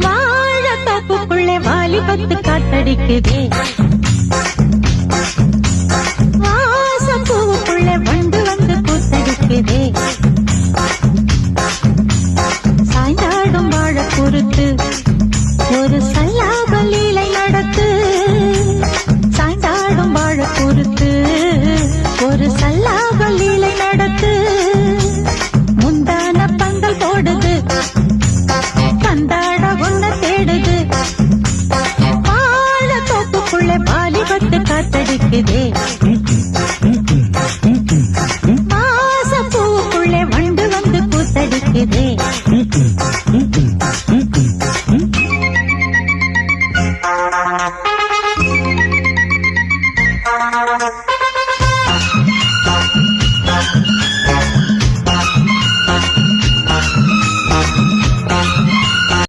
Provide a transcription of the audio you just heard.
வாழத்தோப்புக்குள்ளே வாலிபத்து காத்தடிக்குதே, வாசப்பூவுக்குள்ளே வண்டு வந்து கூத்தடிக்குதே, சாய்ந்தாடும் வாழ பொறுத்து ஒரு சல்லாப லீலை நடத்து, சாய்ந்தாடும் வாழ பொறுத்து ஒரு சல்லாப லீலை நடத்து, முந்தான பந்தல் போடுது பந்தாட ஒன்ன தேடுது, வாழ தோப்புக்குள்ளே வாலிபத்து காத்தடிக்குதே.